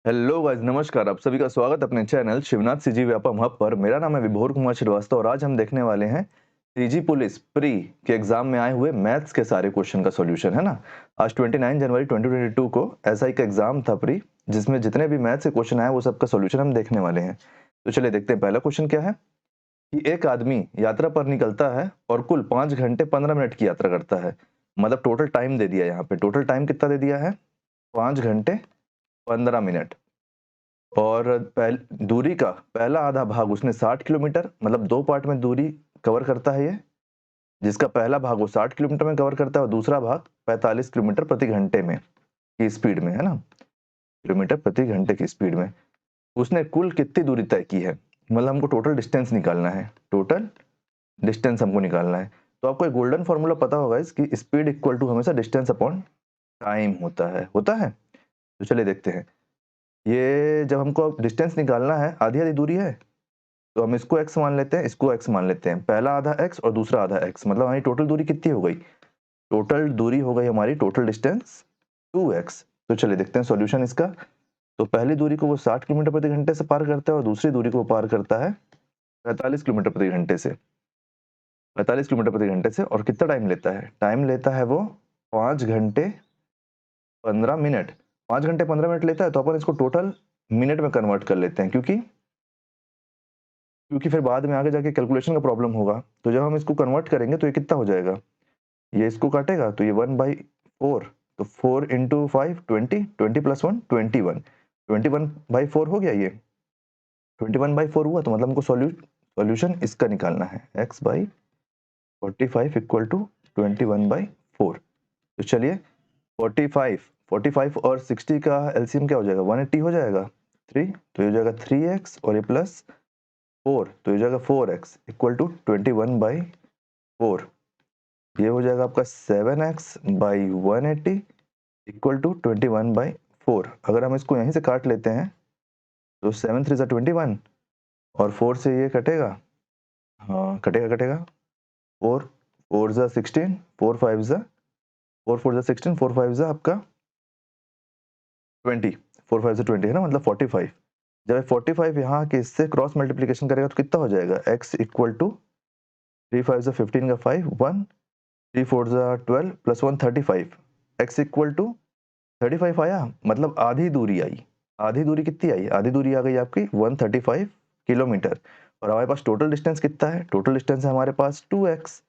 Hello guys, नमस्कार। आप सभी का स्वागत अपने channel Shivnath CG Vyapam hub पर। मेरा नाम है विभोर कुमार श्रीवास्तव और आज हम देखने वाले हैं सीजी पुलिस प्री के एग्जाम में आए हुए मैथ्स के सारे क्वेश्चन का सॉल्यूशन, है ना। आज 29 जनवरी 2022 को एसआई का एग्जाम था प्री, जिसमें जितने भी मैथ्स के क्वेश्चन आए वो सबका सॉल्यूशन हम देखने वाले हैं। तो चलिए देखते हैं। पहला क्वेश्चन क्या है कि एक आदमी यात्रा पर निकलता है और कुल 5 घंटे 15 मिनट की यात्रा करता है। मतलब टोटल टाइम दे दिया, यहाँ पे टोटल टाइम कितना दे दिया है, 5 घंटे 15 मिनट। और दूरी का पहला आधा भाग उसने 60 किलोमीटर, मतलब दो पार्ट में दूरी कवर करता है ये, जिसका पहला भाग वो 60 किलोमीटर में कवर करता है और दूसरा भाग 45 किलोमीटर प्रति घंटे में की स्पीड में, है ना, किलोमीटर प्रति घंटे की स्पीड में। उसने कुल कितनी दूरी तय की है, मतलब हमको टोटल डिस्टेंस निकालना है, टोटल डिस्टेंस हमको निकालना है। तो आपको एक गोल्डन फॉर्मूला पता होगा इसकी, स्पीड इक्वल टू हमेशा डिस्टेंस अपॉन टाइम होता है। तो चलिए देखते हैं। ये जब हमको डिस्टेंस निकालना है, आधी आधी दूरी है, तो हम इसको x मान लेते हैं, इसको x मान लेते हैं। पहला आधा x और दूसरा आधा x, मतलब हमारी टोटल दूरी कितनी हो गई, टोटल दूरी हो गई हमारी, टोटल डिस्टेंस 2x। तो चलिए देखते हैं सॉल्यूशन इसका। तो पहली दूरी को वो 60 किलोमीटर प्रति घंटे से पार करता है और दूसरी दूरी को वो पार करता है 45 किलोमीटर प्रति घंटे से, 45 किलोमीटर प्रति घंटे से। और कितना टाइम लेता है, टाइम लेता है वो 5 घंटे 15 मिनट। 5 घंटे 15 मिनट लेता है, तो अपन इसको टोटल मिनट में कन्वर्ट कर लेते हैं, क्योंकि फिर बाद में आगे जाके कैलकुलेशन का प्रॉब्लम होगा। तो जब हम इसको कन्वर्ट करेंगे तो ये कितना हो जाएगा, ये इसको काटेगा तो ये 1/4, तो 4 × 5 20, 20 + 1 21, 21/4 हो गया। ये 21/4 हुआ, तो मतलब हमको सॉल्यूशन इसका निकालना है, x/45 = 21/4। तो चलिए 45 और 60 का एलसीएम क्या हो जाएगा, 180 हो जाएगा, 3, तो ये हो जाएगा 3x और ये प्लस 4, तो ये हो जाएगा 4x = 21/4। ये हो जाएगा आपका 7x/180 = 21/4। अगर हम इसको यहीं से काट लेते हैं तो 7 3 21 और 4 से ये कटेगा, हाँ कटेगा। 4 4 16, 4 5 4 4 16, 4 5 आपका 20, 4 5 20 है ना, मतलब 45। जब 45 यहाँ के इससे क्रॉस मल्टीप्लीकेशन करेगा तो कितना हो जाएगा, x = 3 5 15 का 5 1, 3 4 12 + 1 35, x = 35 आया, मतलब आधी दूरी आई। आधी दूरी कितनी आई, आधी दूरी आ गई आपकी 135 किलोमीटर। और हमारे पास टोटल डिस्टेंस कितना है, टोटल डिस्टेंस है हमारे पास 2x।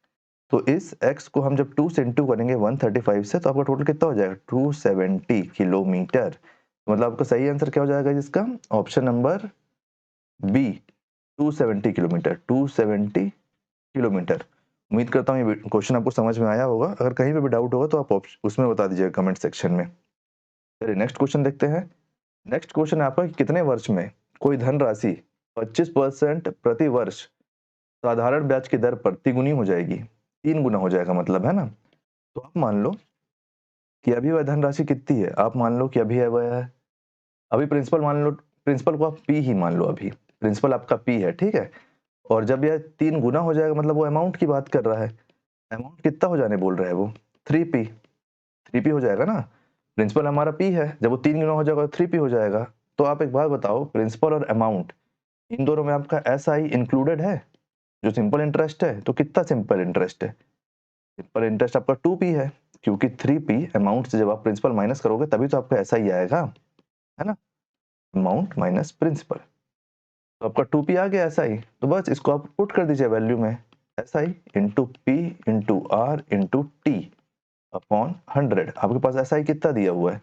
तो इस x को हम जब 2 से इंटू करेंगे 135 से, तो आपका टोटल कितना हो जाएगा, 270 किलोमीटर। तो मतलब आपका सही आंसर क्या हो जाएगा जिसका, option number b, 270 kilometre, 270 kilometre. उम्मीद करता हूँ ये क्वेश्चन आपको समझ में आया होगा। अगर कहीं पे भी डाउट होगा तो आप उसमें बता दीजिएगा कमेंट सेक्शन में। चलिए नेक्स्ट क्वेश्चन देखते हैं। नेक्स्ट क्वेश्चन है आपका, कितने वर्ष में कोई धनराशि 25% प्रति वर्ष साधारण ब्याज की दर पर तिगुनी हो जाएगी, 3 गुना हो जाएगा मतलब, है ना। तो आप मान लो कि अभी वह धनराशि कितनी है, आप मान लो कि अभी है वह है, अभी प्रिंसिपल मान लो, प्रिंसिपल को आप पी ही मान लो, अभी प्रिंसिपल आपका पी है, ठीक है। और जब यह 3 गुना हो जाएगा, मतलब वो अमाउंट की बात कर रहा है, अमाउंट कितना हो जाने बोल रहा है वो, 3p, 3p हो जाएगा ना। प्रिंसिपल हमारा p है, जब वो 3 गुना हो जाएगा 3p हो जाएगा। तो आप एक बात बताओ, प्रिंसिपल और अमाउंट इन दोनों में आपका एसआई इंक्लूडेड है, जो सिंपल इंटरेस्ट है। तो कितना सिंपल इंटरेस्ट है, सिंपल इंटरेस्ट आपका 2p है, क्योंकि 3p अमाउंट से जब आप प्रिंसिपल माइनस करोगे तभी तो आपका एसआई आएगा, है ना, अमाउंट माइनस प्रिंसिपल। तो आपका 2p आ गया एसआई, तो बस इसको आप पुट कर दीजिए वैल्यू में, SI into P into R into T upon 100। आपके पास एसआई कितना दिया हुआ है,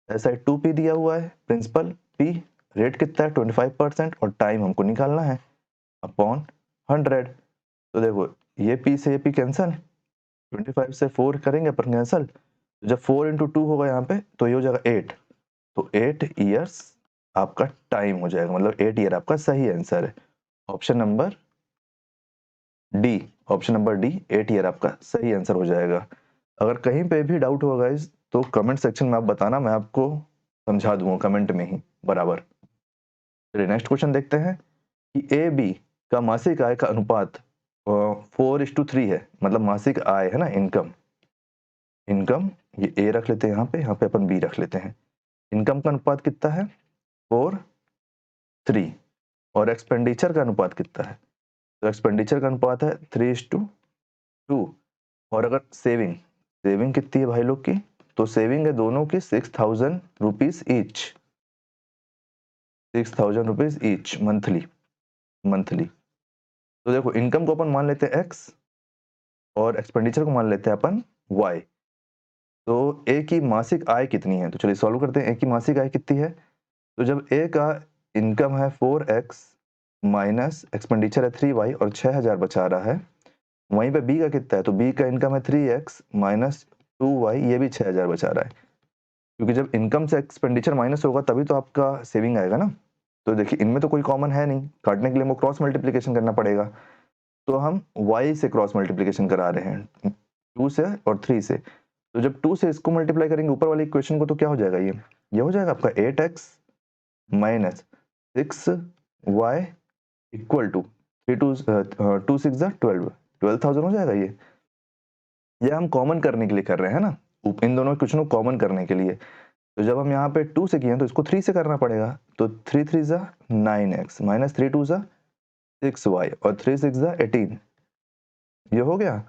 एसआई 2p दिया हुआ है, प्रिंसिपल p, रेट कितना है 25% और टाइम हमको निकालना है, अपॉन 100। तो देखो ये p से ये p कैंसल, 25 से 4 करेंगे पर कैंसल, तो जब 4 × 2 होगा यहाँ पे तो ये हो जाएगा 8, तो 8 ईयर्स आपका टाइम हो जाएगा, मतलब 8 ईयर आपका सही आंसर है। Option number D, option number D 8 year आपका सही आंसर हो जाएगा। अगर कहीं पे भी डाउट होगा गाइस तो कमेंट सेक्शन में आप बताना, मैं आपको समझा दूंगा कमेंट में ही बराबर। चलिए नेक्स्ट क्वेश्चन देखते हैं कि ए बी का मासिक आय का अनुपात 4:3 है, मतलब मासिक आय है ना, इनकम, इनकम ये ए रख लेते हैं, यहाँ पे अपन बी रख लेते हैं। इनकम का अनुपात कितना है, 4 3 और एक्सपेंडिचर का अनुपात कितना है? तो एक्सपेंडिचर का अनुपात है 3:2 और अगर सेविंग कितनी है भाई लोग की? तो सेविंग है दोनों की 6,000 rupees each, 6,000 rupees each monthly. तो देखो इनकम को अपन मान लेते हैं x और एक्सपेंडिचर को मान लेते हैं अपन y। तो ए की मासिक आय कितनी है? तो चलिए सॉल्व करते हैं। ए की मासिक आय कितनी है? तो जब ए का इनकम है 4x माइनस एक्सपेंडिचर है 3y और 6,000 बचा रहा है, वहीं पे बी का कितना है? तो बी का इनकम है 3x माइनस 2y, ये भी 6,000 बचा रहा है। क्योंकि जब इनकम से एक्सपेंडिचर माइनस होगा तभी तो आपका सेविंग आएगा ना। तो देखिए इनमें तो कोई कॉमन है नहीं, काटने के लिए हमको क्रॉस मल्टीप्लिकेशन करना पड़ेगा। तो हम y से क्रॉस मल्टीप्लिकेशन करा रहे हैं 2 से और 3 से। तो जब 2 से इसको मल्टीप्लाई करेंगे ऊपर वाली इक्वेशन को, तो क्या हो जाएगा? ये हो जाएगा आपका 8x minus 6y equal to 2 6 12,000 हो जाएगा। ये हम कॉमन करने के लिए कर रहे हैं ना, इन दोनों क्वेश्चन को कॉमन करने के लिए। तो जब हम यहाँ पे 2 से किए तो इसको 3 से करना पड़ेगा। तो 3 3 जा 9x माइनस 3 2 जा 6y और 3 6 जा 18, ये हो गया।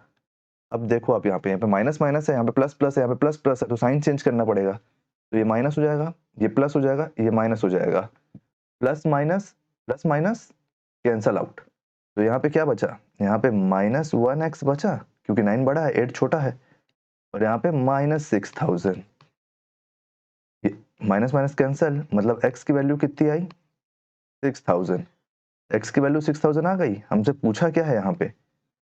अब देखो आप यहाँ पे माइनस माइनस है, यहाँ पे प्लस प्लस है, यहाँ पे प्लस प्लस है, तो साइन चेंज करना पड़ेगा। तो ये माइनस हो जाएगा, ये प्लस हो जाएगा, ये माइनस हो जाएगा, प्लस माइनस कैंसल आउट। तो यहाँ पे क्या बचा? यहाँ पे माइनस 1x बचा क्योंकि 9 बड़ा है 8 छोटा है, और यहाँ पे माइनस 6,000। माइनस माइनस कैंसल, मतलब x की वैल्यू कितनी आई? 6,000। x की वैल्यू 6,000 आ गई। हमसे पूछा क्या है यहाँ पे?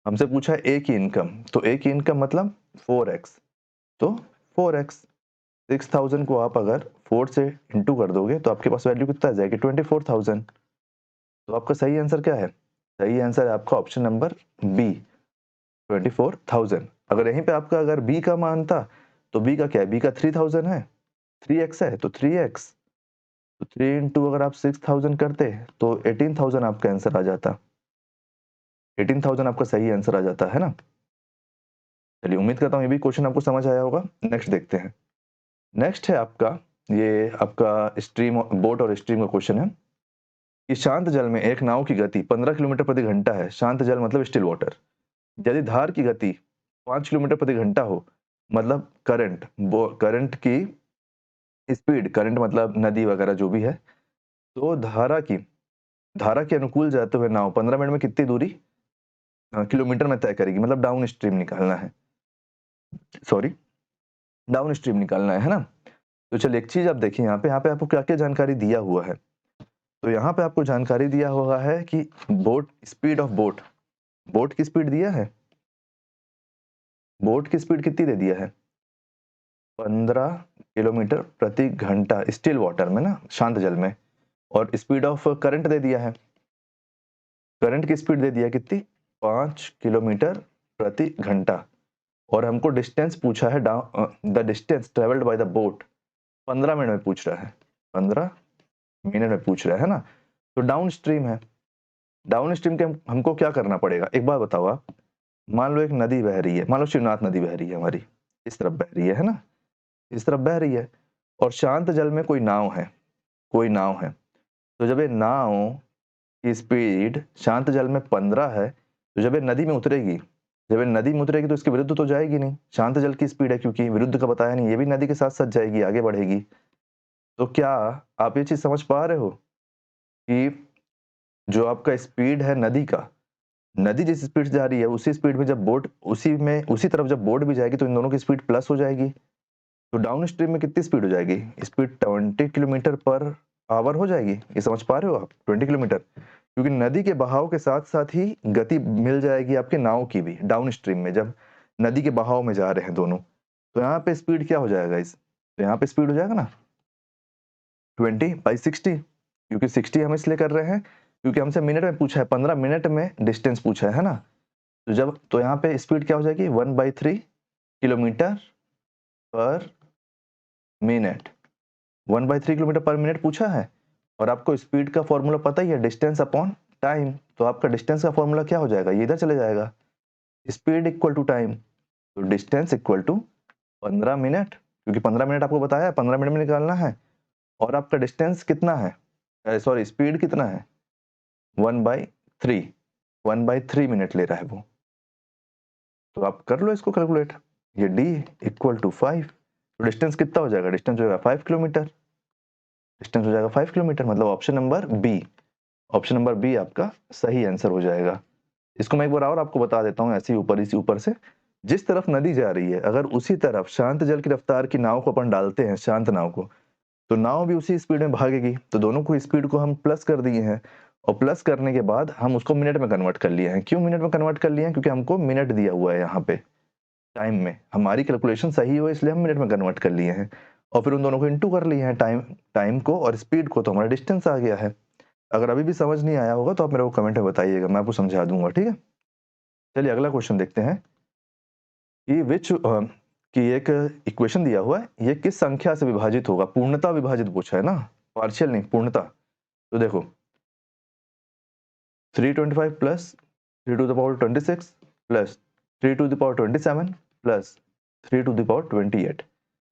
हमसे पूछा ए की इनकम। तो ए की इनकम मतलब 4x, तो 4x 6,000 को आप अगर 4 से इंटू कर दोगे तो आपके पास वैल्यू कितना आ जाएगी? 24,000। तो आपका सही आंसर क्या है? सही आंसर है आपका ऑप्शन नंबर बी, 24,000। अगर यहीं पे आपका अगर बी का मान था तो बी का क्या है? बी का 3,000 है, 3x है तो 3x, तो 3 इंटू अगर आप 6,000 करते तो 18,000 आपका आंसर आ जाता। 18,000 आपका सही आंसर आ जाता है ना। चलिए उम्मीद करता हूँ ये भी क्वेश्चन आपको समझ आया होगा। नेक्स्ट देखते हैं। नेक्स्ट है आपका, ये आपका स्ट्रीम बोट और स्ट्रीम का क्वेश्चन है कि शांत जल में एक नाव की गति 15 किलोमीटर प्रति घंटा है। शांत जल मतलब स्टिल वाटर। यदि धार की गति 5 किलोमीटर प्रति घंटा हो, मतलब करंट की स्पीड, करंट मतलब नदी वगैरह जो भी है, तो धारा के अनुकूल जाते हुए नाव 15 मिनट में कितनी दूरी किलोमीटर में तय करेगी? मतलब डाउन स्ट्रीम निकालना है, सॉरी डाउन स्ट्रीम निकालना है ना। तो चलिए एक चीज आप देखिए, यहाँ पे आपको क्या क्या जानकारी दिया हुआ है। तो यहाँ पे आपको जानकारी दिया हुआ है कि स्पीड ऑफ बोट की स्पीड दिया है। बोट की स्पीड कितनी दे दिया है? 15 किलोमीटर प्रति घंटा स्टिल वाटर में ना, शांत जल में। और स्पीड ऑफ करंट दे दिया है, करंट की स्पीड दे दिया कितनी? 5 किलोमीटर प्रति घंटा। और हमको डिस्टेंस पूछा है, the distance travelled by the boat 15 minute में पूछ रहा है, 15 मिनट में पूछ रहा है ना। तो डाउन स्ट्रीम है, डाउन स्ट्रीम के हमको क्या करना पड़ेगा? एक बात बताओ आप, मान लो एक नदी बह रही है, मान लो शिवनाथ नदी बह रही है हमारी, इस तरफ बह रही है ना, इस तरफ बह रही है, और शांत जल में कोई नाव है, तो जब ये नाव की स्पीड शांत जल में 15 है, तो जब ये नदी में उतरेगी, तो इसके विरुद्ध तो जाएगी नहीं। शांत जल की स्पीड है क्योंकि विरुद्ध का बताया नहीं, ये भी नदी के साथ साथ जाएगी, आगे बढ़ेगी। तो क्या आप ये चीज समझ पा रहे हो कि जो आपका स्पीड है नदी का, नदी जिस स्पीड से जा रही है उसी स्पीड में जब उसी तरफ जब बोट भी जाएगी तो इन दोनों की स्पीड प्लस हो जाएगी। तो डाउन स्ट्रीम में कितनी स्पीड हो जाएगी? स्पीड 20 किलोमीटर पर आवर हो जाएगी। ये समझ पा रहे हो आप? 20 किलोमीटर, क्योंकि नदी के बहाव के साथ साथ ही गति मिल जाएगी आपके नाव की भी डाउन स्ट्रीम में, जब नदी के बहाव में जा रहे हैं दोनों। तो यहाँ पे स्पीड क्या हो जाएगा तो यहाँ पे स्पीड हो जाएगा ना 20/60, क्योंकि 60 हम इसलिए कर रहे हैं क्योंकि हमसे मिनट में पूछा है, 15 मिनट में डिस्टेंस पूछा है ना। तो यहाँ पे स्पीड क्या हो जाएगी? 1/3 किलोमीटर पर मिनट, 1/3 किलोमीटर पर मिनट पूछा है। और आपको स्पीड का फॉर्मूला पता ही है, डिस्टेंस अपॉन टाइम। तो आपका डिस्टेंस का फॉर्मूला क्या हो जाएगा? ये इधर चले जाएगा, स्पीड इक्वल टू टाइम। तो डिस्टेंस इक्वल टू 15 मिनट, क्योंकि 15 मिनट आपको बताया है, 15 मिनट में निकालना है। और आपका डिस्टेंस कितना है? सॉरी स्पीड कितना है 1/3, 1/3 मिनट ले रहा है वो। तो आप कर लो इसको कैलकुलेट, ये d इक्वल टू 5, तो डिस्टेंस कितना हो जाएगा, डिस्टेंस हो जाएगा 5 किलोमीटर, डिस्टेंस हो जाएगा 5 किलोमीटर, मतलब option number b, option number b आपका सही आंसर हो जाएगा। इसको मैं एक बार और आपको बता देता हूँ ऐसे ही ऊपर, इसी ऊपर से, जिस तरफ नदी जा रही है अगर उसी तरफ शांत जल की रफ्तार की नाव को अपन डालते हैं, शांत नाव को, तो नाव भी उसी स्पीड में भागेगी। तो दोनों को स्पीड को हम प्लस कर दिए हैं, और प्लस करने के बाद हम उसको मिनट में कन्वर्ट कर लिए हैं। क्यों मिनट में कन्वर्ट कर लिए हैं, क्योंकि हमको मिनट दिया हुआ है यहाँ पे, टाइम में हमारी कैलकुलेशन सही हो इसलिए हम मिनट में कन्वर्ट कर लिए हैं, और फिर उन दोनों को इंटू कर लिए हैं, टाइम को और स्पीड को, तो हमारा डिस्टेंस आ गया है। अगर अभी भी समझ नहीं आया होगा तो आप मेरे को कमेंट में बताइएगा, मैं आपको समझा दूंगा, ठीक है। चलिए अगला क्वेश्चन देखते हैं कि कि एक इक्वेशन दिया हुआ है, ये किस संख्या से विभाजित होगा, पूर्णता विभाजित पूछा है ना, पार्शियल नहीं, पूर्णता। तो देखो 325 plus 3 to the power 26 plus 3 to the power 27 plus 3 to the power 28।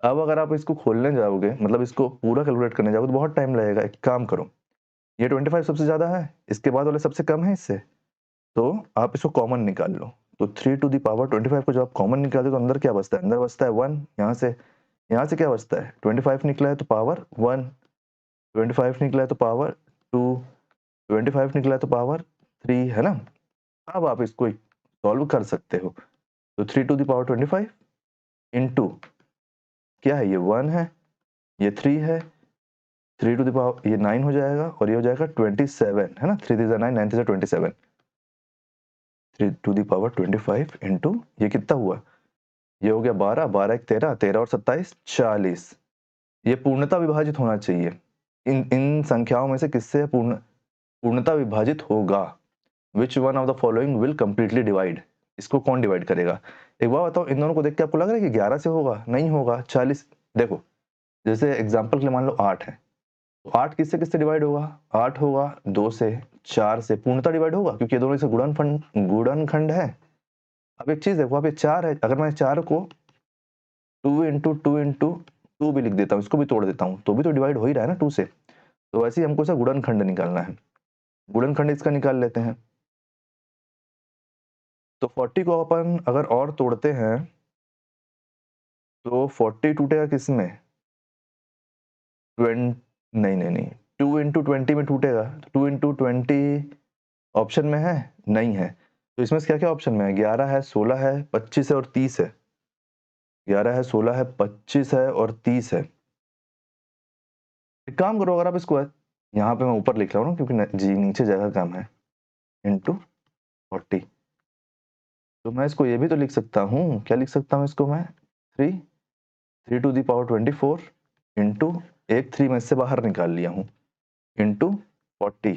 अब अगर आप इसको खोलने जाओगे, मतलब इसको पूरा कैलकुलेट करने जाओगे तो बहुत टाइम लगेगा। एक काम करो, ये 25 सबसे ज्यादा है, इसके बाद वाले सबसे कम है इससे, तो आप इसको कॉमन निकाल लो। तो 3 टू द पावर 25 को जब आप कॉमन निकालते हो तो अंदर क्या बचता है, अंदर बचता है 1, यहाँ से क्या बचता है, 25 निकला है तो पावर 1, 25 निकला है तो पावर 2, 25 निकला है तो पावर 3, है ना। अब आप इसको सॉल्व कर सकते हो। तो 3 टू द पावर 25 इंटू क्या है, ये 1 है, ये 3 है, 3 टू द पावर ये 9 हो जाएगा, और ये हो जाएगा 27, है ना, 3 3 9, 9 3 27, 3 टू द पावर 25 इंटू ये कितना हुआ, ये हो गया 12, 12 एक 13, 13 और 27 40। ये पूर्णता विभाजित होना चाहिए। इन इन संख्याओं में से किससे पूर्णता विभाजित होगा, which one of the following will completely divide, इसको कौन डिवाइड करेगा। एक बात बताओ, इन दोनों को देख के आपको लग रहा है कि 11 से होगा, नहीं होगा, 40। देखो जैसे एग्जांपल के लिए मान लो 8 है, तो 8 किससे किससे डिवाइड होगा, 8 होगा 2 से, 4 से, पूर्णता डिवाइड होगा क्योंकि ये दोनों से गुणनखंड है। अब एक चीज देखो, आप ये 4 है, अगर मैं 4 को 2 भी लिख देता हूँ, इसको भी तोड़ देता हूँ, तो भी तो डिवाइड हो ही रहा है ना 2 से। तो वैसे ही हमको इसका गुणनखंड निकालना है, गुणनखंड इसका निकाल लेते हैं। तो 40 को अपन अगर और तोड़ते हैं तो 40 टूटेगा किसमें, 20, नहीं नहीं नहीं, 2 इंटू 20 में टूटेगा, 2 इंटू 20 ऑप्शन में है, नहीं है। तो इसमें क्या क्या ऑप्शन में है, 11 है, 16 है, 25 है और 30 है, 11 है, 16 है, 25 है और 30 है। एक काम करो, अगर आप इसको यहाँ पे मैं ऊपर लिख रहा हूँ ना क्योंकि जी नीचे जगह कम है, इंटू 40, तो मैं इसको ये भी तो लिख सकता हूँ, क्या लिख सकता हूँ इसको मैं, 3 टू द पावर 24 इंटू एक 3 मैं इससे बाहर निकाल लिया हूँ, इंटू 40,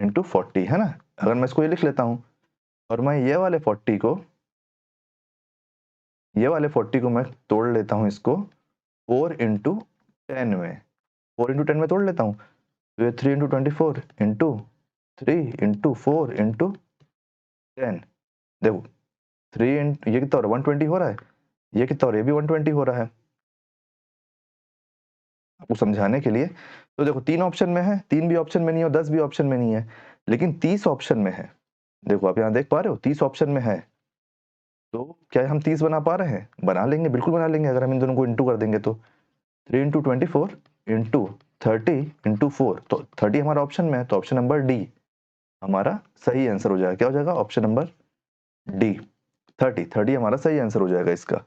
इंटू 40, है ना। अगर मैं इसको ये लिख लेता हूँ और मैं ये वाले 40 को मैं तोड़ लेता हूँ इसको 4 इंटू 10 में, 4 इंटू 10 में तोड़ लेता हूँ, तो ये 3 इंटू 24 इंटू 3 इंटू 4 इंटू 10, देखो 3 इंटू ये कितना हो रहा है, 120 हो रहा है, ये कितना हो रहा है, ये भी 120 हो रहा है आपको समझाने के लिए। तो देखो 3 ऑप्शन में है, 3 भी ऑप्शन में नहीं है और 10 भी ऑप्शन में नहीं है, लेकिन 30 ऑप्शन में है। देखो आप यहाँ देख पा रहे हो 30 ऑप्शन में है, तो क्या हम 30 बना पा रहे हैं, बना लेंगे, बिल्कुल बना लेंगे अगर हम इन दोनों को इंटू कर देंगे तो। 3 इंटू 24 इंटू 30 इंटू 4, तो 30 हमारा ऑप्शन में है, तो ऑप्शन नंबर डी हमारा सही आंसर हो जाएगा। क्या हो जाएगा, ऑप्शन नंबर डी, 30 हमारा सही आंसर हो जाएगा इसका।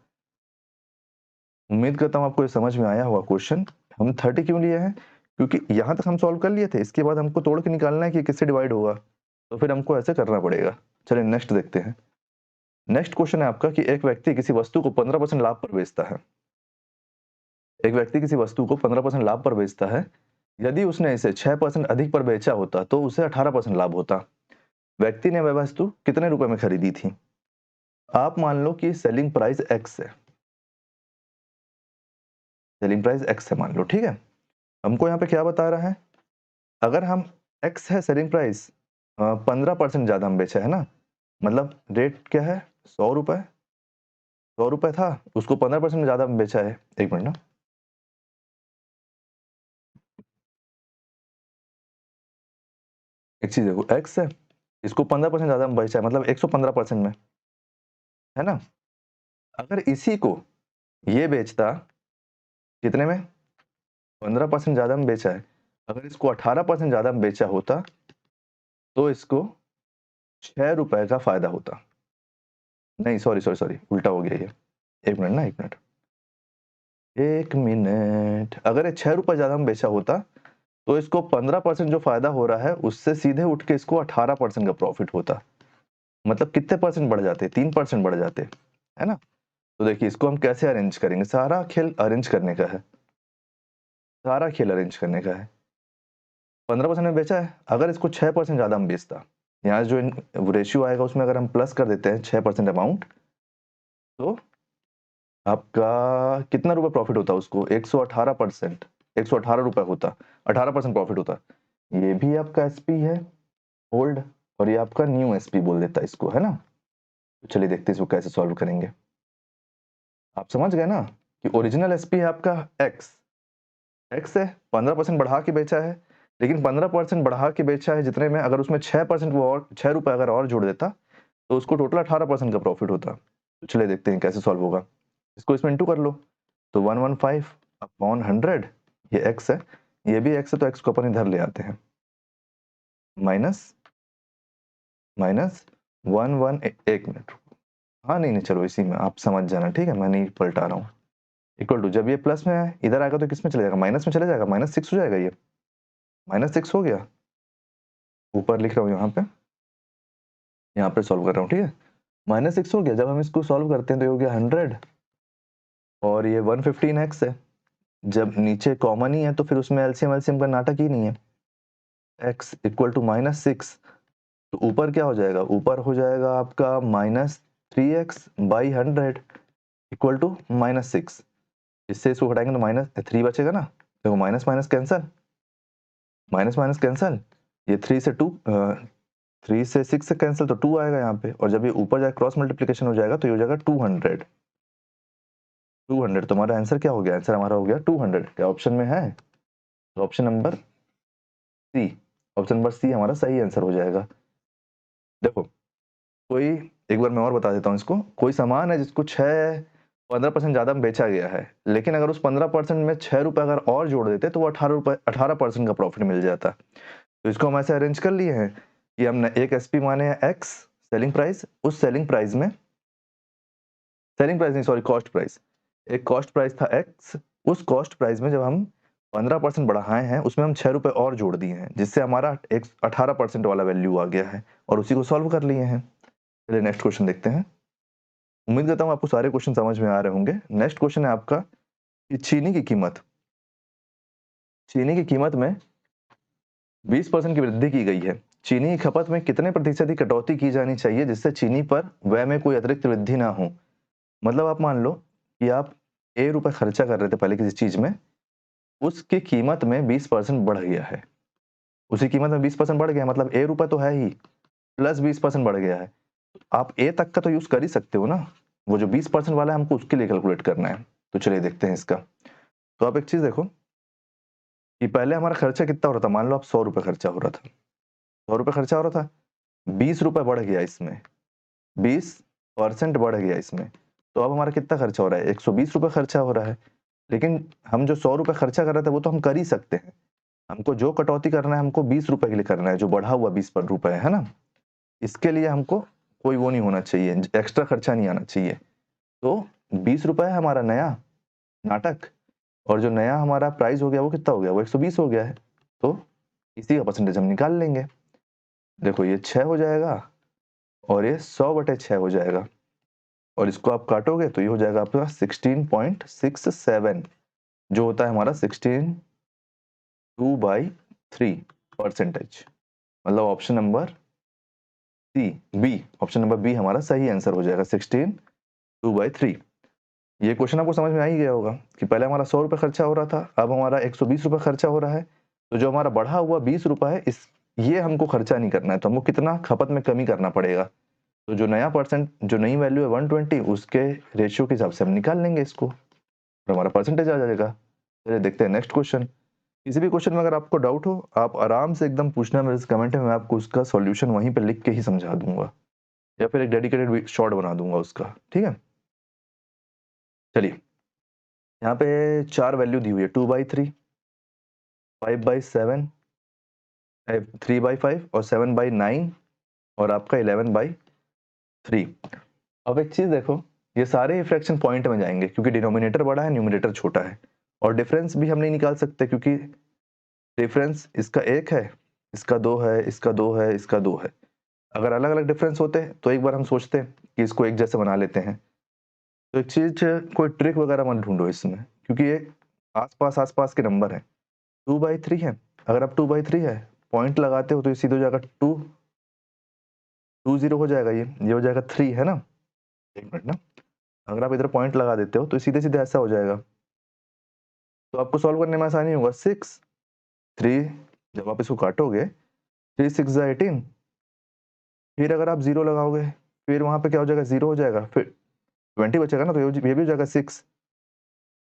उम्मीद करता हूँ आपको ये समझ में आया होगा क्वेश्चन। हम 30 क्यों लिए हैं, क्योंकि यहाँ तक हम सॉल्व कर लिए थे, इसके बाद हमको तोड़ के निकालना है कि किससे डिवाइड होगा, तो फिर हमको ऐसे करना पड़ेगा। चलिए नेक्स्ट देखते हैं। नेक्स्ट क्वेश्चन है आपका कि एक व्यक्ति किसी वस्तु को 15% लाभ पर बेचता है, एक व्यक्ति किसी वस्तु को 15% लाभ पर बेचता है, यदि उसने इसे 6% अधिक पर बेचा होता तो उसे 18% लाभ होता। व्यक्ति ने वह वस्तु कितने रुपए में खरीदी थी। आप मान लो कि सेलिंग प्राइस एक्स है, सेलिंग प्राइस एक्स है मान लो, ठीक है। हमको यहाँ पे क्या बता रहा है, अगर हम एक्स है सेलिंग प्राइस, 15% ज्यादा हम बेचा है ना, मतलब रेट क्या है 100 रुपए, 100 रुपए था, उसको 15% ज्यादा बेचा है। एक मिनट ना, एक चीज देखो, x है, इसको 15% ज्यादा में बेचा है, मतलब 115% में, है ना। अगर इसी को ये बेचता कितने में, 15% ज्यादा में बेचा है, अगर इसको 18% ज्यादा में बेचा होता तो इसको 6 रुपए का फायदा होता। नहीं सॉरी सॉरी सॉरी, उल्टा हो गया ये, एक मिनट ना, एक मिनट, एक मिनट। अगर ये 6 रुपए ज्यादा में बेचा होता तो इसको 15% जो फायदा हो रहा है उससे सीधे उठ के इसको 18% का प्रॉफिट होता। मतलब कितने परसेंट बढ़ जाते, 3% बढ़ जाते, है ना। तो देखिए इसको हम कैसे अरेंज करेंगे, सारा खेल अरेंज करने का है, सारा खेल अरेंज करने का है। 15% में बेचा है, अगर इसको 6% ज्यादा हम बेचता, यहाँ जो रेशियो आएगा उसमें अगर हम प्लस कर देते हैं 6% अमाउंट, तो आपका कितना रुपए प्रॉफिट होता उसको, 118%, 118 रुपए होता, 18% प्रॉफिट होता। ये भी आपका एसपी है ओल्ड, और ये आपका न्यू एसपी बोल देता है इसको, है ना। तो चलिए देखते हैं इसको कैसे सॉल्व करेंगे। आप समझ गए ना कि ओरिजिनल एसपी है आपका एक्स, एक्स है, 15% बढ़ा के बेचा है, लेकिन 15% बढ़ा के बेचा है जितने में, अगर उसमें 6% वो और 6 रुपए अगर और जोड़ देता तो उसको टोटल 18% का प्रॉफिट होता। तो चलिए देखते हैं कैसे सॉल्व होगा। इसको इसमें इंटू कर लो, तो 115 अपॉन 100, ये एक्स है, ये भी एक्स है, तो एक्स को अपन इधर ले आते हैं, माइनस माइनस एक मिनट, हाँ नहीं नहीं चलो इसी में आप समझ जाना, ठीक है, मैं नहीं पलटा रहा हूँ। इक्वल टू, जब ये प्लस में है इधर आएगा तो किस में चले जाएगा, माइनस में चले जाएगा, -6 हो जाएगा, ये -6 हो गया, ऊपर लिख रहा हूँ यहाँ पे सॉल्व कर रहा हूँ, ठीक है। -6 हो गया, जब हम इसको सॉल्व करते हैं तो ये हो गया 100, और ये 115x है, जब नीचे कॉमन ही है तो फिर उसमें एलसीएम एलसीएम का नाटक ही नहीं है। x इक्वल टू -6, तो ऊपर क्या हो जाएगा, ऊपर हो जाएगा आपका -3x/100 इक्वल टू -6। इससे इसको घटाएंगे तो -3 बचेगा ना, देखो minus minus cancel, minus minus cancel, ये 3 से 6 से कैंसिल तो 2 आएगा यहाँ पे, और जब ये ऊपर जाए क्रॉस मल्टीप्लिकेशन हो जाएगा तो ये हो जाएगा 200। 200 तो हमारा आंसर क्या हो गया, आंसर हमारा हो गया 200। क्या ऑप्शन में है, तो option number c, option number c हमारा सही आंसर हो जाएगा। देखो कोई, एक बार मैं और बता देता हूँ इसको, कोई सामान है जिसको 15% ज्यादा में बेचा गया है, लेकिन अगर उस 15% में 6 रुपए अगर और जोड़ देते तो वो 18% का प्रॉफिट मिल जाता। तो इसको हम ऐसे अरेंज कर लिए हैं कि हमने एक एसपी माने हैं एक्स सेलिंग प्राइस, उस सेलिंग प्राइस में, सेलिंग प्राइस नहीं सॉरी कॉस्ट प्राइस, एक कॉस्ट प्राइस था एक्स, उस कॉस्ट प्राइस में जब हम 15% बढ़ाए हैं उसमें हम 6 रुपए और जोड़ दिए हैं, जिससे हमारा एक 18% वाला वैल्यू आ गया है, और उसी को सॉल्व कर लिए हैं। चलिए नेक्स्ट क्वेश्चन देखते हैं। उम्मीद करता हूँ आपको सारे क्वेश्चन समझ में आ रहे होंगे। नेक्स्ट क्वेश्चन है आपका कि चीनी की कीमत, चीनी की कीमत में 20% की वृद्धि की गई है, चीनी की खपत में कितने प्रतिशत की कटौती की जानी चाहिए जिससे चीनी पर व्यय में कोई अतिरिक्त वृद्धि ना हो। मतलब आप मान लो कि आप ए रुपए खर्चा कर रहे थे पहले किसी चीज में, उसकी कीमत में 20% बढ़ गया है, उसी कीमत में 20% बढ़ गया, मतलब ए रुपए तो है ही, प्लस 20% बढ़ गया है। आप ए तक का तो यूज कर ही सकते हो ना, वो जो 20% वाला है हमको उसके लिए कैलकुलेट करना है। तो चलिए देखते हैं इसका। तो आप एक चीज देखो कि पहले हमारा खर्चा कितना हो रहा था, मान लो आप 100 रुपए खर्चा हो रहा था, 100 रुपए खर्चा हो रहा था, 20 रुपए बढ़ गया इसमें, 20% बढ़ गया इसमें, तो अब हमारा कितना खर्चा हो रहा है, 120 रुपए खर्चा हो रहा है। लेकिन हम जो 100 रुपए खर्चा कर रहे थे वो तो हम कर ही सकते हैं, हमको जो कटौती करना है हमको 20 रुपए के लिए करना है, जो बढ़ा हुआ 20 रुपए है ना, इसके लिए हमको कोई वो नहीं होना चाहिए, एक्स्ट्रा खर्चा नहीं आना चाहिए। तो 20 रुपए है हमारा नया नाटक, और जो नया हमारा प्राइस हो गया वो कितना हो गया, वो 120 हो गया है, तो इसी का परसेंटेज हम निकाल लेंगे। देखो ये 6 हो जाएगा और ये 100/6 हो जाएगा, और इसको आप काटोगे तो ये हो जाएगा आपके पास 16.67, जो होता है हमारा 16/2/3 परसेंटेज। मतलब option number c, b, option number b हमारा सही आंसर हो जाएगा 16/2/3। ये क्वेश्चन आपको समझ में आ ही गया होगा कि पहले हमारा 100 रुपए खर्चा हो रहा था, अब हमारा 120 रुपए खर्चा हो रहा है, तो जो हमारा बढ़ा हुआ 20 रुपए है इस, ये हमको खर्चा नहीं करना है, तो हमको कितना खपत में कमी करना पड़ेगा। तो जो नया परसेंट, जो नई वैल्यू है 120, उसके रेशियो के हिसाब से हम निकाल लेंगे इसको, और हमारा परसेंटेज आ जाएगा। चलिए देखते हैं नेक्स्ट क्वेश्चन। किसी भी क्वेश्चन में अगर आपको डाउट हो आप आराम से एकदम पूछना मेरे से कमेंट में, मैं आपको उसका सॉल्यूशन वहीं पे लिख के ही समझा दूंगा या फिर एक डेडिकेटेड शॉर्ट बना दूंगा उसका, ठीक है। चलिए यहाँ पे 4 वैल्यू दी हुई है, 2/3, 5/7, 3/5 और 7/9 और आपका 11/3। अब एक चीज देखो, ये सारे फ्रैक्शन पॉइंट में जाएंगे क्योंकि डिनोमिनेटर बड़ा है न्यूमरेटर छोटा है, और डिफरेंस भी हम नहीं निकाल सकते क्योंकि डिफरेंस इसका 1 है, इसका 2 है, इसका 2 है, इसका 2 है। अगर अलग अलग डिफरेंस होते तो एक बार हम सोचते कि इसको एक जैसे बना लेते हैं। तो एक चीज, कोई ट्रिक वगैरह मत ढूंढो इसमें क्योंकि ये आसपास के नंबर है। 2/3 है, अगर आप 2/3 है पॉइंट लगाते हो तो ये सीधे हो जाएगा 2 0 हो जाएगा, ये हो जाएगा 3, है ना। एक मिनट ना, अगर आप इधर पॉइंट लगा देते हो तो सीधे सीधे ऐसा हो जाएगा, तो आपको सॉल्व करने में आसानी होगा। 6 3, जब आप इसको काटोगे 3 6 18, फिर अगर आप 0 लगाओगे फिर वहां पे क्या हो जाएगा, 0 हो जाएगा, फिर 20 बचेगा ना, तो ये भी हो जाएगा 6।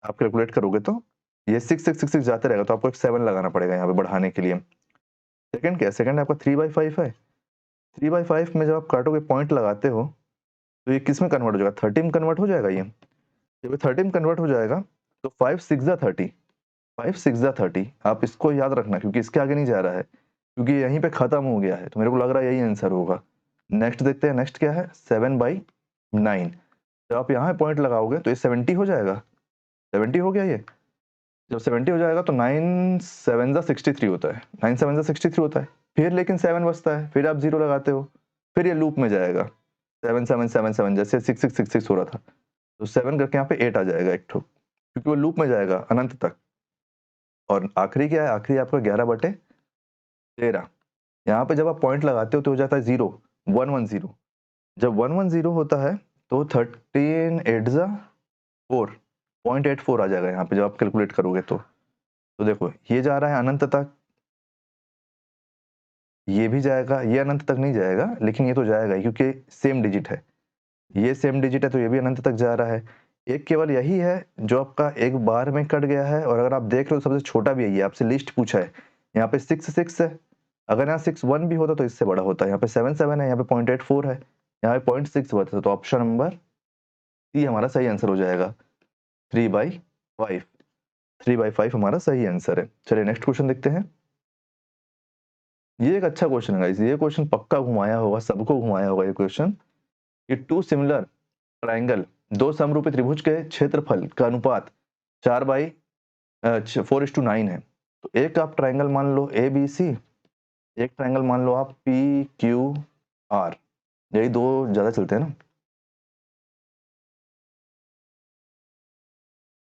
आप कैलकुलेट करोगे तो ये 6 जाते रहेगा, तो आपको एक 7 लगाना पड़ेगा यहाँ पे बढ़ाने के लिए। सेकंड क्या है, सेकंड आपका 3/5 है। 3/5 में जब आप काटोगे पॉइंट लगाते हो तो ये किस में कन्वर्ट हो जाएगा, 30 में कन्वर्ट हो जाएगा। ये जब 30 में कन्वर्ट हो जाएगा तो 5 6 30, 5 6 30, आप इसको याद रखना क्योंकि इसके आगे नहीं जा रहा है, क्योंकि यहीं पे खत्म हो गया है, तो मेरे को लग रहा है यही आंसर होगा। नेक्स्ट देखते हैं, नेक्स्ट क्या है, 7/9। जब आप यहाँ पॉइंट लगाओगे तो ये 70 हो जाएगा, 70 हो गया। ये जब 70 हो जाएगा तो 9 7 63 होता है, 9 7 63 होता है, फिर लेकिन 7 बचता है, फिर आप 0 लगाते हो, फिर ये लूप में जाएगा 7 7 7 7, जैसे 6 6 6 6 हो रहा था, तो 7 करके यहाँ पे 8 आ जाएगा एक ठो, क्योंकि वो लूप में जाएगा अनंत तक। और आखिरी क्या है, आखिरी आपका 11/13। यहाँ पे जब आप पॉइंट लगाते हो तो हो जाता है 0 1 1 0। जब 1 1 0 होता है तो 13 8 4, 0.84 आ जाएगा यहाँ पे जब आप कैलकुलेट करोगे तो देखो ये जा रहा है अनंत तक, ये भी जाएगा, ये अनंत तक नहीं जाएगा लेकिन ये तो जाएगा ही क्योंकि सेम डिजिट है, ये सेम डिजिट है तो ये भी अनंत तक जा रहा है। एक केवल यही है जो आपका एक बार में कट गया है, और अगर आप देख रहे हो सबसे छोटा भी यही है, आपसे लिस्ट पूछा है, यहाँ पे 6 6 है, अगर यहाँ 6 1 भी होता तो इससे बड़ा होता है, यहाँ पे 7 7 है, यहाँ पे 0.84 है, यहाँ पे 0.6 बचा, तो ऑप्शन नंबर सी हमारा सही आंसर हो जाएगा, 3/5। 3/5 हमारा सही आंसर है। चलिए नेक्स्ट क्वेश्चन देखते हैं। ये एक अच्छा क्वेश्चन है गाइस, ये क्वेश्चन पक्का घुमाया होगा, सबको घुमाया होगा ये क्वेश्चन, कि टू सिमिलर ट्राइंगल, दो समरूपी त्रिभुज के क्षेत्रफल का अनुपात 4/9 है। तो एक आप ट्राइंगल मान लो ए बी सी, एक ट्राइंगल मान लो आप पी क्यू आर, यही दो ज्यादा चलते हैं ना।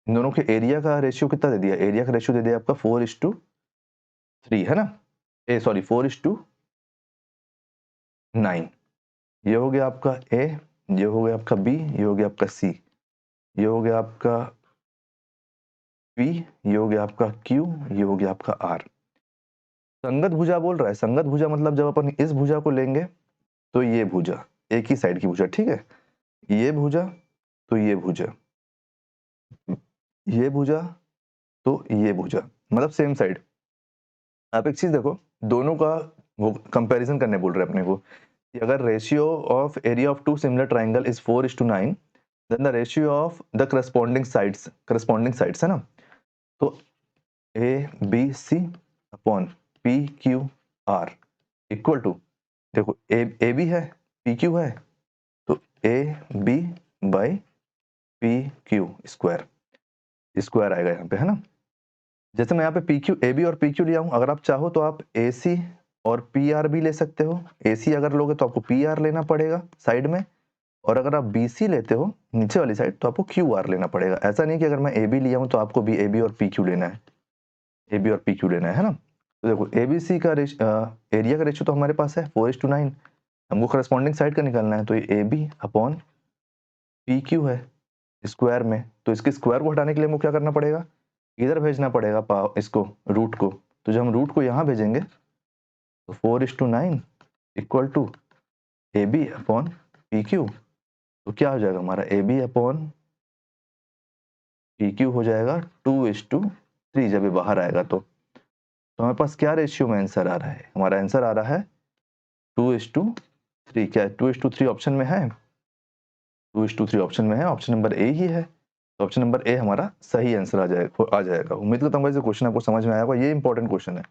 इन दोनों के एरिया का रेशियो कितना दे दिया, एरिया का रेशियो दे दिया आपका 4:3, है ना, ए सॉरी 4:9। ये हो गया आपका ए, ये हो गया आपका बी, ये हो गया आपका सी, ये हो गया आपका पी, ये हो गया आपका क्यू, ये हो गया आपका आर। संगत भुजा बोल रहा है, संगत भुजा मतलब जब अपन इस भुजा को लेंगे तो ये भुजा, एक ही साइड की भुजा, ठीक है, ये भुजा तो ये भुजा, ये भुजा तो ये भुजा, मतलब सेम साइड। आप एक चीज देखो, दोनों का वो कंपैरिजन करने बोल रहे हैं अपने को, कि अगर ratio of area of two similar triangle is 4:9, then the ratio of the corresponding sides है ना, तो a b c upon p q r equal to, देखो ए बी है, पी क्यू है, तो a b by p q square, square आएगा यहाँ पे, है ना। जैसे मैं यहाँ पे पी क्यू, ए बी और पी क्यू लिया हूँ, अगर आप चाहो तो आप ए सी और पी आर भी ले सकते हो। ए सी अगर लोगे तो आपको पी आर लेना पड़ेगा साइड में, और अगर आप बी सी लेते हो नीचे वाली साइड तो आपको क्यू आर लेना पड़ेगा। ऐसा नहीं कि अगर मैं ए बी लिया हूँ तो आपको भी ए बी और पी क्यू लेना है, ए बी और पी क्यू लेना है ना। तो देखो ए बी सी का एरिया का रेशियो तो हमारे पास है 4:9, हमको करस्पॉन्डिंग साइड का निकालना है, तो ये a b upon p q है स्क्वायर में, तो इसके स्क्वायर को हटाने के लिए हमको क्या करना पड़ेगा, इधर भेजना पड़ेगा इसको, रूट को। तो जब हम रूट को यहाँ भेजेंगे तो 4:9 equal to a b upon p q, तो क्या हो जाएगा हमारा, a b upon p q हो जाएगा 2:3 जब ये बाहर आएगा तो। तो हमारे पास क्या रेशियो में आंसर आ रहा है? हमारा आंसर आ रहा है 2:3। क्या 2:3 ऑप्शन में है? 2:3 ऑप्शन में है, ऑप्शन नंबर ए ही है। तो ऑप्शन नंबर ए हमारा सही आंसर आ जाएगा। उम्मीद करता हूँ क्वेश्चन आपको समझ में आया होगा। ये इंपॉर्टेंट क्वेश्चन है,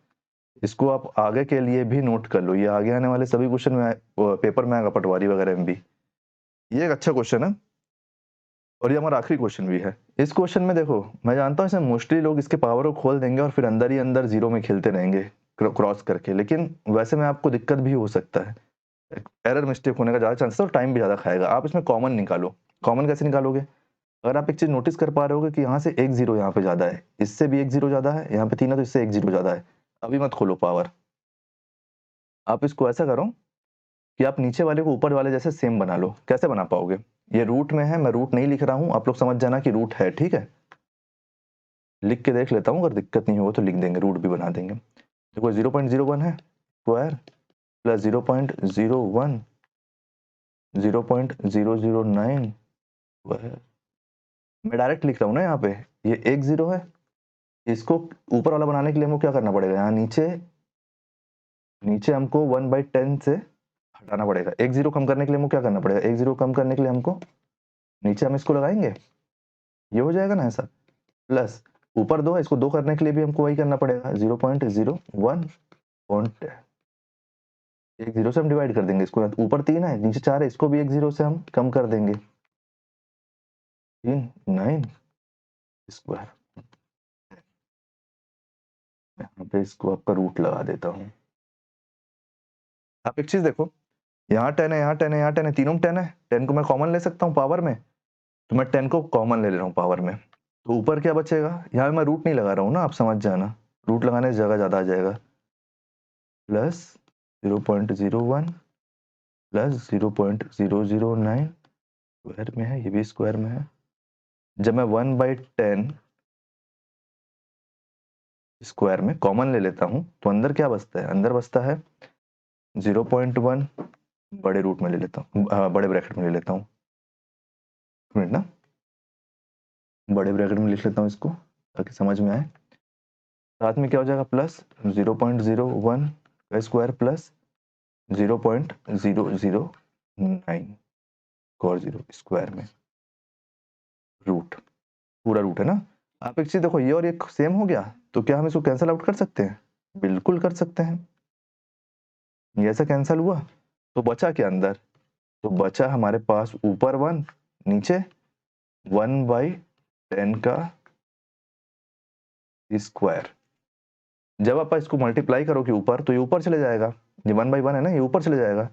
इसको आप आगे के लिए भी नोट कर लो। ये आगे आने वाले सभी क्वेश्चन में पेपर में आएगा, पटवारी वगैरह में भी। ये एक अच्छा क्वेश्चन है और ये हमारा आखिरी क्वेश्चन भी है। इस क्वेश्चन में देखो, मैं जानता हूँ इसमें मोस्टली लोग इसके पावर को खोल देंगे और फिर अंदर ही अंदर जीरो में खेलते रहेंगे क्रॉस करके, लेकिन वैसे में आपको दिक्कत भी हो सकता है, एरर मिस्टेक होने का ज़्यादा चांसेस है और टाइम भी ज़्यादा खाएगा। आप इसमें कॉमन निकालो। कॉमन कैसे निकालोगे? अगर आप एक चीज़ नोटिस कर पा रहे होगे कि यहाँ से एक जीरो यहाँ पे ज़्यादा है, इससे भी एक जीरो ज़्यादा है, यहाँ पे 3 है तो इससे एक जीरो ज़्यादा है, अभी मत खोलो पावर। आप इसको ऐसा करो कि आप नीचे वाले को ऊपर वाले जैसे सेम बना लो। कैसे बना पाओगे? ये रूट में है, मैं रूट नहीं लिख रहा हूँ, आप लोग समझ जाना कि रूट है, ठीक है? लिख के देख लेता हूँ, अगर दिक्कत नहीं हो तो लिख देंगे, रूट भी बना देंगे। देखो 0.01 है स्क्वायर प्लस 0.01 0.009 स्क्वायर। मैं डायरेक्ट लिख रहा हूँ ना यहाँ पे, ये एक जीरो है, इसको ऊपर वाला बनाने के लिए हमको क्या करना पड़ेगा? यहाँ नीचे नीचे हमको 1/10 से हटाना पड़ेगा। एक जीरो कम करने के लिए हमको क्या करना पड़ेगा? एक जीरो कम करने के लिए हमको नीचे हम इसको लगाएंगे, ये हो जाएगा ना ऐसा। प्लस ऊपर दो है, इसको दो करने के लिए भी हमको वही करना पड़ेगा, 0.01 पॉइंट एक जीरो से हम डिवाइड कर देंगे इसको। ऊपर 3 है, नीचे 4 है, इसको भी एक जीरो से हम कम कर देंगे, 9 स्क्वायर। यहाँ पे इसको आपका रूट लगा देता हूँ। आप एक चीज देखो, यहाँ 10 है, यहाँ 10 है, यहाँ 10 है, तीनों में 10 है। 10 को मैं कॉमन ले सकता हूँ पावर में, तो मैं 10 को कॉमन ले रहा हूँ पावर में। तो ऊपर क्या बचेगा? यहाँ मैं रूट नहीं लगा रहा हूँ ना, आप समझ जाना, रूट लगाने की जगह ज्यादा आ जाएगा। प्लस 0.01 प्लस 0.009 स्क्वायर में है, ये भी स्क्वायर में है। जब मैं 1/10 स्क्वायर में कॉमन ले लेता हूँ तो अंदर क्या बचता है? अंदर बचता है 0.1, बड़े रूट में ले लेता हूँ, बड़े ब्रैकेट में ले लेता हूँ, मिनट ना, बड़े ब्रैकेट में लिख लेता हूँ इसको ताकि समझ में आए। साथ में क्या हो जाएगा? प्लस 0.01 का स्क्वायर प्लस 0.009 और 0 स्क्वायर में रूट, पूरा रूट है ना। आप एक चीज देखो, ये और ये सेम हो गया, तो क्या हम इसको कैंसिल आउट कर सकते हैं? बिल्कुल कर सकते हैं। ये ऐसा कैंसिल हुआ तो बचा क्या अंदर? तो बचा हमारे पास ऊपर 1, नीचे 1/10 का स्क्वायर। जब आप इसको मल्टीप्लाई करोगे ऊपर, तो ये ऊपर चले जाएगा, ये 1/1 है ना, ये ऊपर चले जाएगा।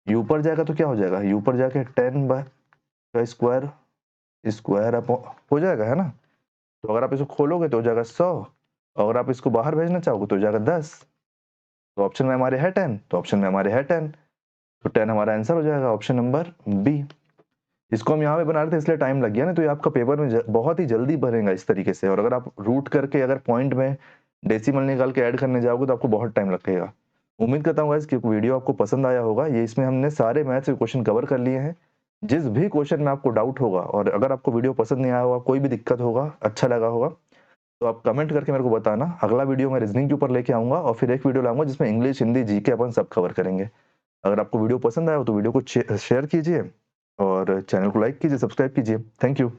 ये ऊपर जाएगा तो क्या हो जाएगा? ये ऊपर जाके 10 का स्क्वायर स्क्वायर अप हो जाएगा, है ना। तो अगर आप इसको खोलोगे तो हो जाएगा 100, अगर आप इसको बाहर भेजना चाहोगे तो हो जाएगा 10। तो ऑप्शन में हमारे है 10, तो ऑप्शन में हमारे है 10, तो 10 हमारा आंसर हो जाएगा, ऑप्शन नंबर बी। इसको हम यहाँ पे बना रहे थे इसलिए टाइम लग गया ना, तो ये आपका पेपर में बहुत ही जल्दी भरेगा इस तरीके से। और अगर आप रूट करके अगर पॉइंट में डेसिमल निकाल के ऐड करने जाओगे तो आपको बहुत टाइम लगेगा। उम्मीद करता हूँ गाइस कि वीडियो आपको पसंद आया होगा। ये इसमें हमने सारे मैथ्स के क्वेश्चन कवर कर लिए हैं। जिस भी क्वेश्चन में आपको डाउट होगा और अगर आपको वीडियो पसंद नहीं आया होगा, कोई भी दिक्कत होगा, अच्छा लगा होगा, तो आप कमेंट करके मेरे को बताना। अगला वीडियो मैं रीजनिंग के ऊपर लेके आऊंगा और फिर एक वीडियो लाऊंगा जिसमें इंग्लिश, हिंदी, जीके अपन सब कवर करेंगे। अगर आपको वीडियो पसंद आया हो तो वीडियो को शेयर कीजिए और चैनल को लाइक कीजिए, सब्सक्राइब कीजिए। Thank you.